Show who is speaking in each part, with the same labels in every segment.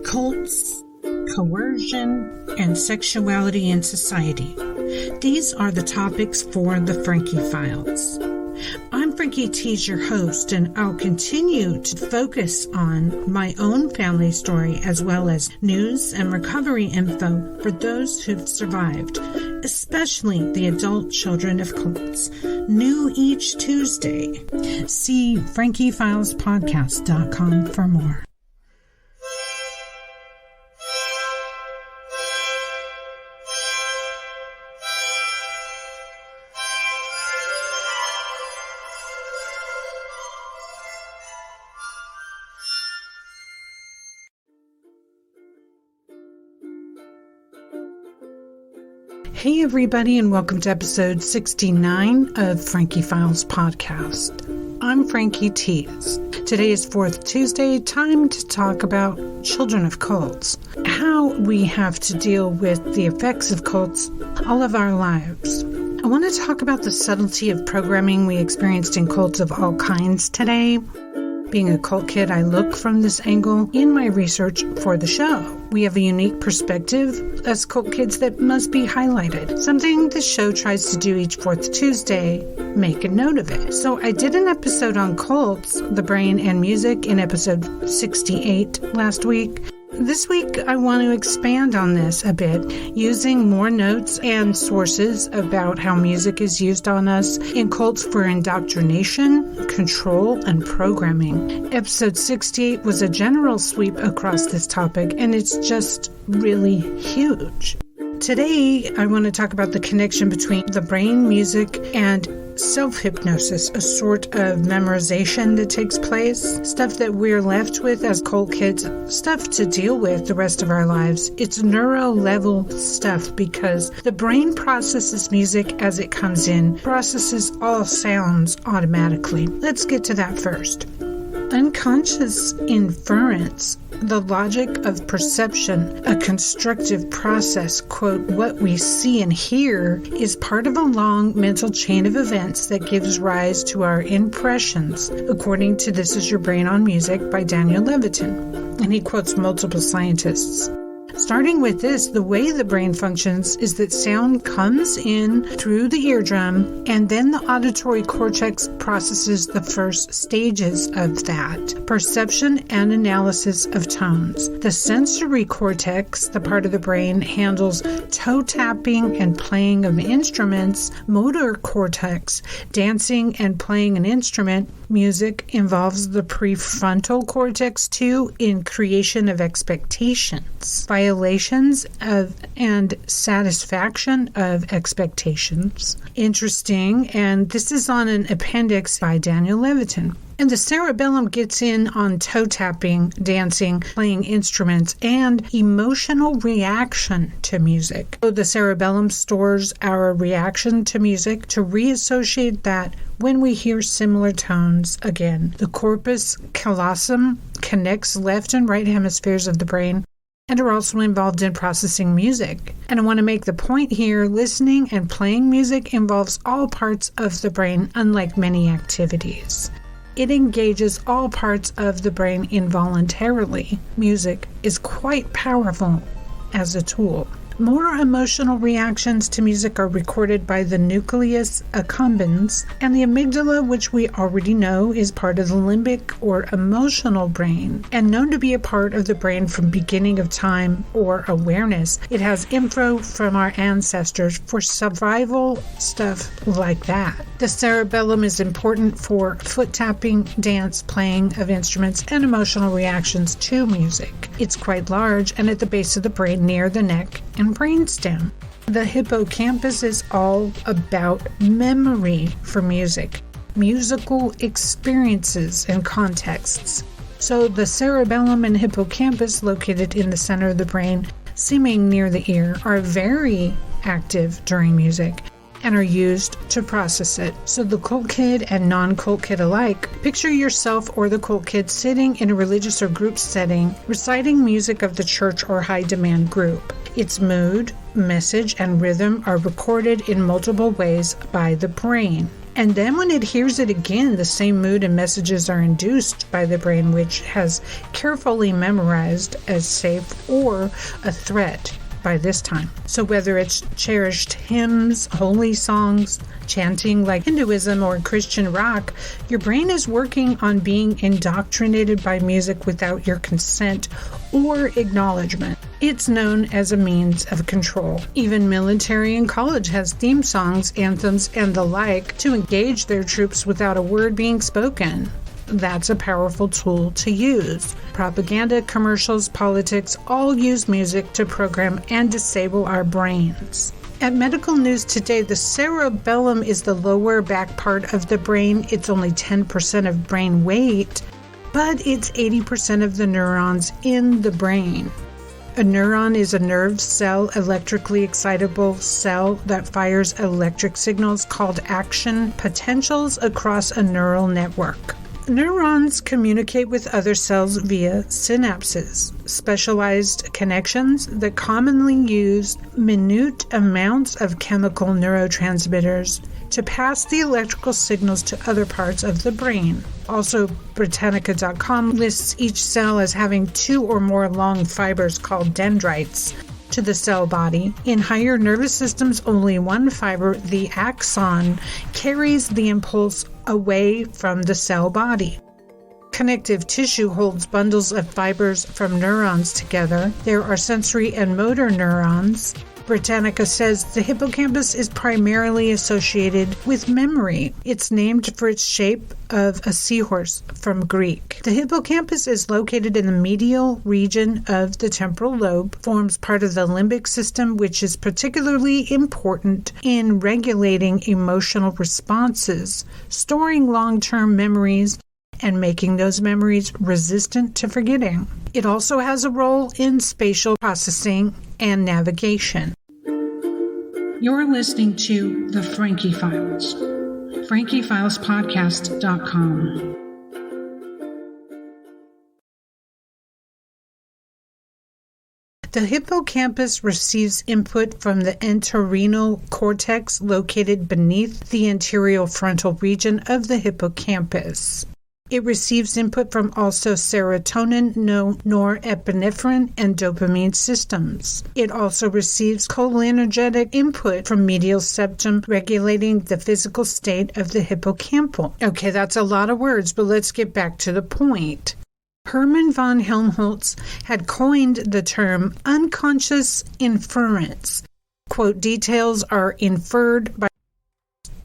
Speaker 1: cults, coercion, and sexuality in society. These are the topics for the Frankie Files. I'm Frankie T's your host, and I'll continue to focus on my own family story as well as news and recovery info for those who've survived, especially the adult children of cults. New each Tuesday. See frankiefilespodcast.com for more. Hey everybody, and welcome to episode 69 of Frankie Files Podcast. I'm Frankie T's. Today is 4th Tuesday, time to talk about children of cults, how we have to deal with the effects of cults all of our lives. I want to talk about the subtlety of programming we experienced in cults of all kinds today. Being a cult kid, I look from this angle in my research for the show. We have a unique perspective as cult kids that must be highlighted. Something the show tries to do each 4th Tuesday, make a note of it. So I did an episode on cults, the brain, and music in episode 68 last week. This week, I want to expand on this a bit, using more notes and sources about how music is used on us in cults for indoctrination, control, and programming. Episode 68 was a general sweep across this topic, and it's just really huge. Today, I want to talk about the connection between the brain, music, and self-hypnosis, a sort of memorization that takes place, stuff that we're left with as cult kids, stuff to deal with the rest of our lives. It's neuro-level stuff because the brain processes music as it comes in, processes all sounds automatically. Let's get to that first. Unconscious inference, the logic of perception, a constructive process, quote, what we see and hear, is part of a long mental chain of events that gives rise to our impressions, according to This Is Your Brain on Music by Daniel Levitin. And he quotes multiple scientists. Starting with this, the way the brain functions is that sound comes in through the eardrum, and then the auditory cortex processes the first stages of that, perception and analysis of tones. The sensory cortex, the part of the brain, handles toe tapping and playing of instruments. Motor cortex, dancing and playing an instrument. Music involves the prefrontal cortex too, in creation of expectations, violations of and satisfaction of expectations. Interesting, and this is on an appendix by Daniel Levitin. And the cerebellum gets in on toe tapping, dancing, playing instruments, and emotional reaction to music. So the cerebellum stores our reaction to music to reassociate that when we hear similar tones again. The corpus callosum connects left and right hemispheres of the brain and are also involved in processing music. And I want to make the point here, listening and playing music involves all parts of the brain, unlike many activities. It engages all parts of the brain involuntarily. Music is quite powerful as a tool. More emotional reactions to music are recorded by the nucleus accumbens and the amygdala, which we already know is part of the limbic or emotional brain and known to be a part of the brain from beginning of time or awareness. It has info from our ancestors for survival, stuff like that. The cerebellum is important for foot tapping, dance, playing of instruments, and emotional reactions to music. It's quite large and at the base of the brain near the neck and brainstem. The hippocampus is all about memory for music, musical experiences and contexts. So the cerebellum and hippocampus, located in the center of the brain, seeming near the ear, are very active during music and are used to process it. So the cult kid and non-cult kid alike, picture yourself or the cult kid sitting in a religious or group setting, reciting music of the church or high-demand group. Its mood, message, and rhythm are recorded in multiple ways by the brain. And then when it hears it again, the same mood and messages are induced by the brain, which has carefully memorized as safe or a threat by this time. So whether it's cherished hymns, holy songs, chanting like Hinduism or Christian rock, your brain is working on being indoctrinated by music without your consent or acknowledgement. It's known as a means of control. Even military and college has theme songs, anthems, and the like to engage their troops without a word being spoken. That's a powerful tool to use. Propaganda, commercials, politics all use music to program and disable our brains. At Medical News Today, the cerebellum is the lower back part of the brain. It's only 10% of brain weight, but it's 80% of the neurons in the brain. A neuron is a nerve cell, electrically excitable cell that fires electric signals called action potentials across a neural network. Neurons communicate with other cells via synapses, specialized connections that commonly use minute amounts of chemical neurotransmitters to pass the electrical signals to other parts of the brain. Also, Britannica.com lists each cell as having 2 or more long fibers called dendrites to the cell body. In higher nervous systems, only one fiber, the axon, carries the impulse away from the cell body. Connective tissue holds bundles of fibers from neurons together. There are sensory and motor neurons. Britannica says the hippocampus is primarily associated with memory. It's named for its shape of a seahorse from Greek. The hippocampus is located in the medial region of the temporal lobe, forms part of the limbic system, which is particularly important in regulating emotional responses, storing long-term memories, and making those memories resistant to forgetting. It also has a role in spatial processing and navigation. You're listening to The Frankie Files, FrankieFilesPodcast.com. The hippocampus receives input from the entorhinal cortex located beneath the anterior frontal region of the hippocampus. It receives input from also serotonin, norepinephrine, and dopamine systems. It also receives cholinergic input from medial septum, regulating the physical state of the hippocampal. Okay, that's a lot of words, but let's get back to the point. Hermann von Helmholtz had coined the term unconscious inference. Quote, details are inferred by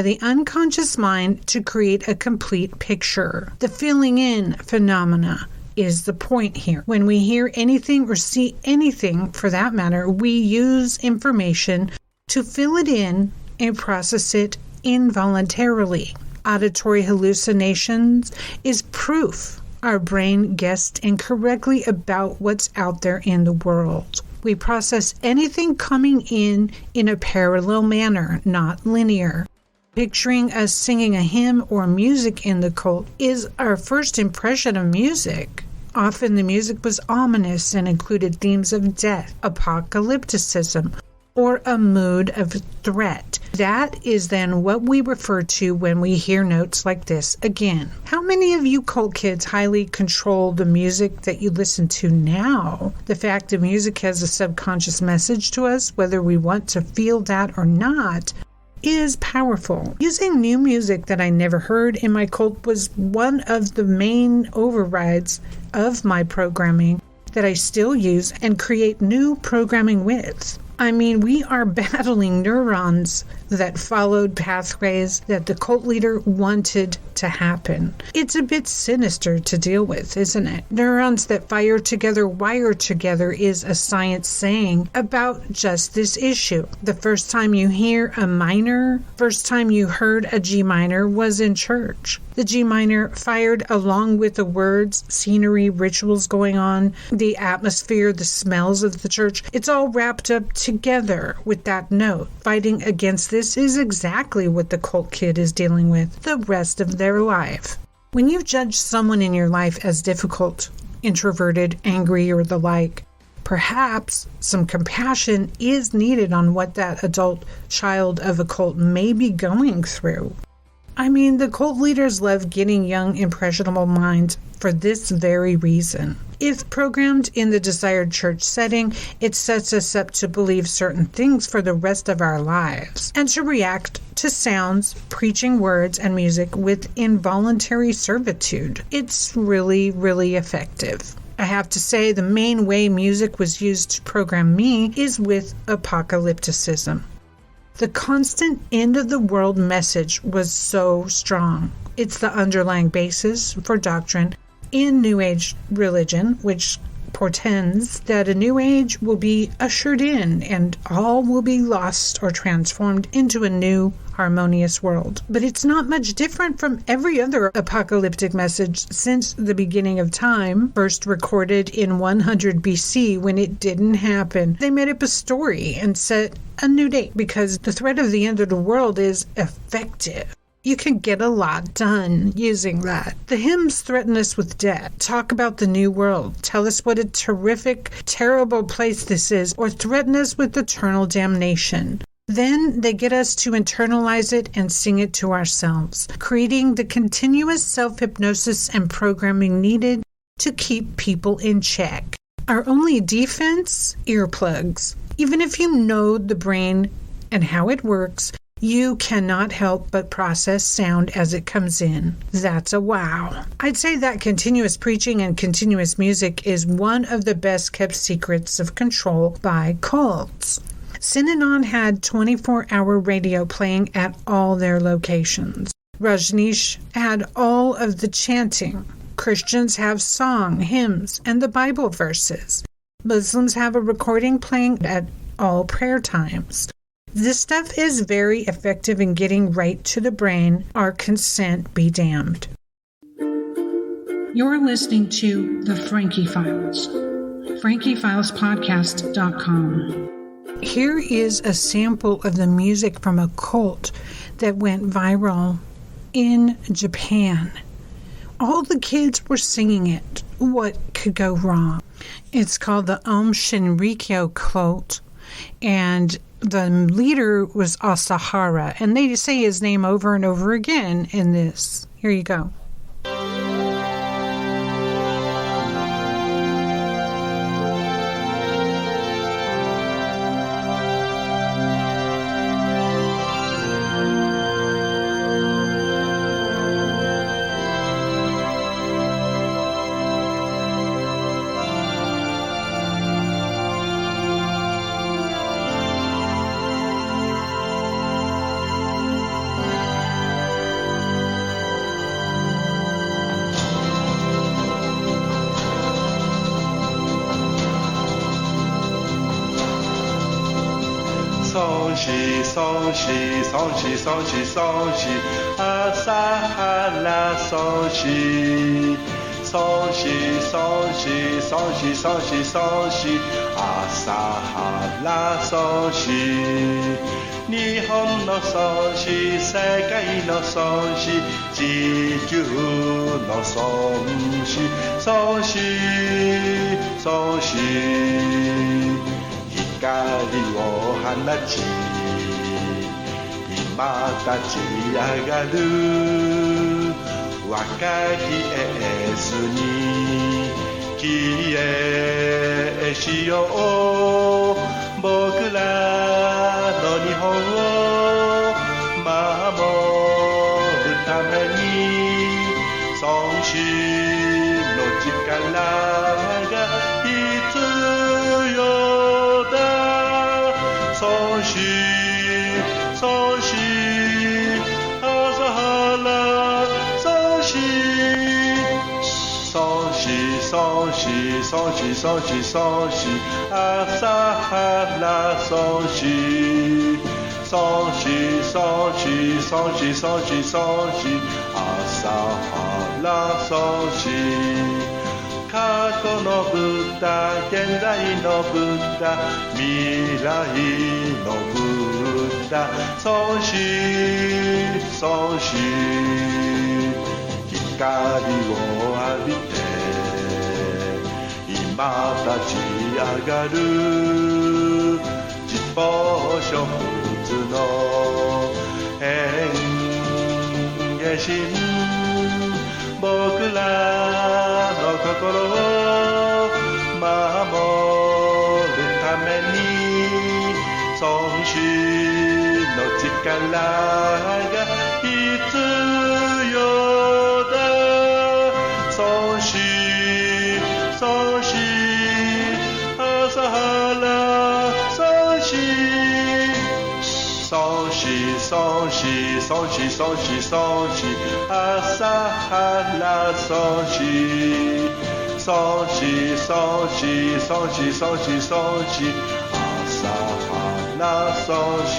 Speaker 1: the unconscious mind to create a complete picture. The filling in phenomena is the point here. When we hear anything or see anything, for that matter, we use information to fill it in and process it involuntarily. Auditory hallucinations is proof our brain guessed incorrectly about what's out there in the world. We process anything coming in a parallel manner, not linear. Picturing us singing a hymn or music in the cult is our first impression of music. Often the music was ominous and included themes of death, apocalypticism, or a mood of threat. That is then what we refer to when we hear notes like this again. How many of you cult kids highly control the music that you listen to now? The fact that music has a subconscious message to us, whether we want to feel that or not, is powerful. Using new music that I never heard in my cult was one of the main overrides of my programming that I still use and create new programming with. I mean, we are battling neurons that followed pathways that the cult leader wanted to happen. It's a bit sinister to deal with, isn't it? Neurons that fire together, wire together is a science saying about just this issue. The first time you hear a minor, first time you heard a G minor was in church. The G minor fired along with the words, scenery, rituals going on, the atmosphere, the smells of the church. It's all wrapped up together with that note. Fighting against this is exactly what the cult kid is dealing with the rest of their life. When you judge someone in your life as difficult, introverted, angry, or the like, perhaps some compassion is needed on what that adult child of a cult may be going through. I mean, the cult leaders love getting young, impressionable minds for this very reason. If programmed in the desired church setting, it sets us up to believe certain things for the rest of our lives and to react to sounds, preaching words, and music with involuntary servitude. It's really, really effective. I have to say, the main way music was used to program me is with apocalypticism. The constant end-of-the-world message was so strong. It's the underlying basis for doctrine in New Age religion, which portends that a new age will be ushered in and all will be lost or transformed into a new harmonious world. But it's not much different from every other apocalyptic message since the beginning of time, first recorded in 100 BC when it didn't happen. They made up a story and set a new date because the threat of the end of the world is effective. You can get a lot done using that. The hymns threaten us with death, talk about the new world, tell us what a terrific, terrible place this is, or threaten us with eternal damnation. Then they get us to internalize it and sing it to ourselves, creating the continuous self-hypnosis and programming needed to keep people in check. Our only defense? Earplugs. Even if you know the brain and how it works, you cannot help but process sound as it comes in. That's a wow. I'd say that continuous preaching and continuous music is one of the best kept secrets of control by cults. Synanon had 24-hour radio playing at all their locations. Rajneesh had all of the chanting. Christians have song, hymns, and the Bible verses. Muslims have a recording playing at all prayer times. This stuff is very effective in getting right to the brain. Our consent be damned. You're listening to The Frankie Files. FrankieFilesPodcast.com. Here is a sample of the music from a cult that went viral in Japan. All the kids were singing it. What could go wrong? It's called the Om Shinrikyo cult, and the leader was Asahara, and they say his name over and over again in this. Here you go.
Speaker 2: 松西松西松西松西朝原松西松西松西松西松西松西朝原松西日本の孫子世界の孫子地球の孫子孫子孫子光を放ち今立ち上がる若きエースに帰依しよう僕らの日本を守るために孫子の力が必要だ孫子孫子朝原孫子孫子孫子孫子孫子孫子朝原孫子孫子孫子孫子孫子孫子朝原孫子過去のブッダ現在のブッダ未来のブッダ孫子孫子光を浴びて今立ち上がる実法諸仏の変化身僕らの心を守るために孫子の力が必要だ孫子孫子朝原孫子孫子孫子孫子孫子孫子朝原孫子孫子孫子孫子孫子孫子朝原孫子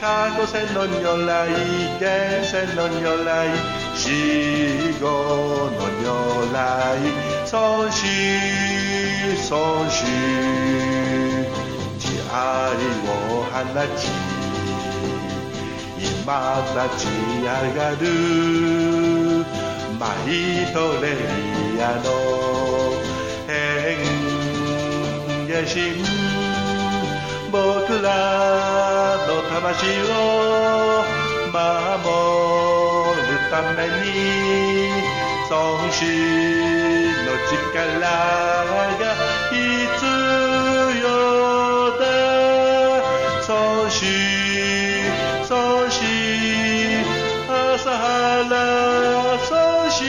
Speaker 2: 過去世の如来現世の如来死後の如来孫子孫子慈愛を放ち今立ち上がるマイトレリアの変化身僕らの魂を守るために孫子の力が必要だ孫子孫子朝原孫子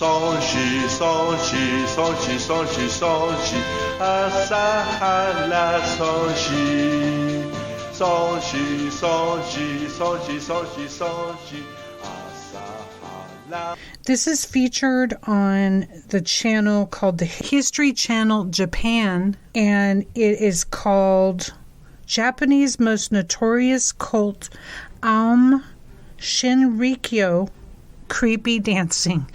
Speaker 2: 孫子孫子孫子孫子孫子朝原孫子孫子孫子孫子孫子孫子朝原
Speaker 1: This is featured on the channel called the History Channel Japan, and it is called Japanese Most Notorious Cult Shinrikyo Creepy Dancing.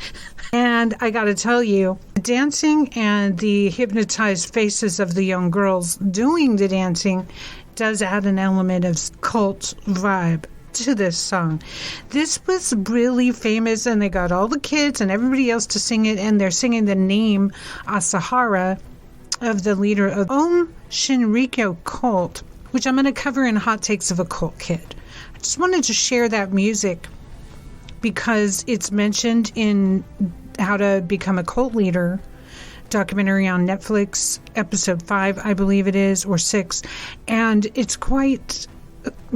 Speaker 1: And I gotta tell you, dancing and the hypnotized faces of the young girls doing the dancing does add an element of cult vibe to this song. This was really famous, and they got all the kids and everybody else to sing it, and they're singing the name Asahara of the leader of Shinrikyo cult, which I'm going to cover in Hot Takes of a Cult Kid. I just wanted to share that music because it's mentioned in How to Become a Cult Leader documentary on Netflix, episode 5, I believe it is, or 6, and it's quite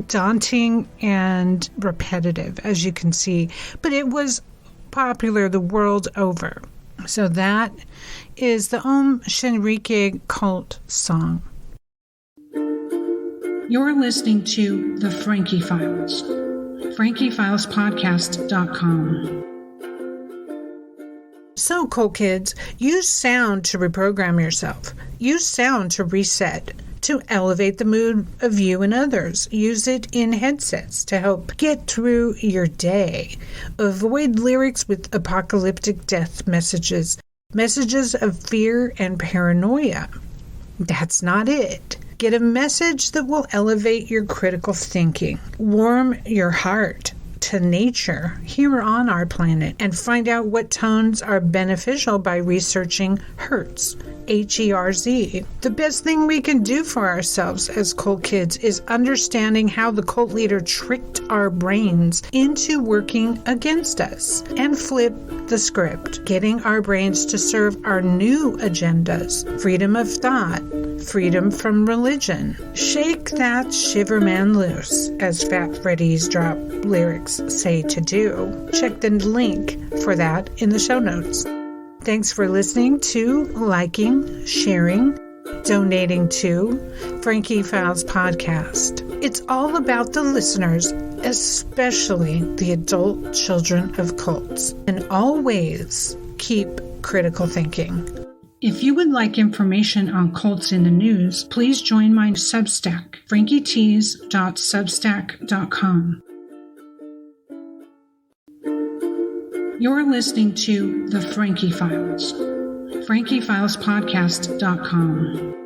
Speaker 1: daunting and repetitive, as you can see, but it was popular the world over. So that is the Shinrikyo cult song. You're listening to The Frankie Files, FrankieFilesPodcast.com. So, cult kids, use sound to reprogram yourself. Use sound to reset, to elevate the mood of you and others. Use it in headsets to help get through your day. Avoid lyrics with apocalyptic death messages, messages of fear and paranoia. That's not it. Get a message that will elevate your critical thinking, warm your heart to nature here on our planet, and find out what tones are beneficial by researching Hertz, Herz. The best thing we can do for ourselves as cult kids is understanding how the cult leader tricked our brains into working against us and flip the script, getting our brains to serve our new agendas: freedom of thought, freedom from religion. Shake that shiver man loose, as Fat Freddy's Drop lyrics say to do. Check the link for that in the show notes. Thanks for listening to, liking, sharing, donating to Frankie Files Podcast. It's all about the listeners, especially the adult children of cults. And always keep critical thinking. If you would like information on cults in the news, please join my Substack, frankietees.substack.com. You're listening to The Frankie Files, FrankieFilesPodcast.com.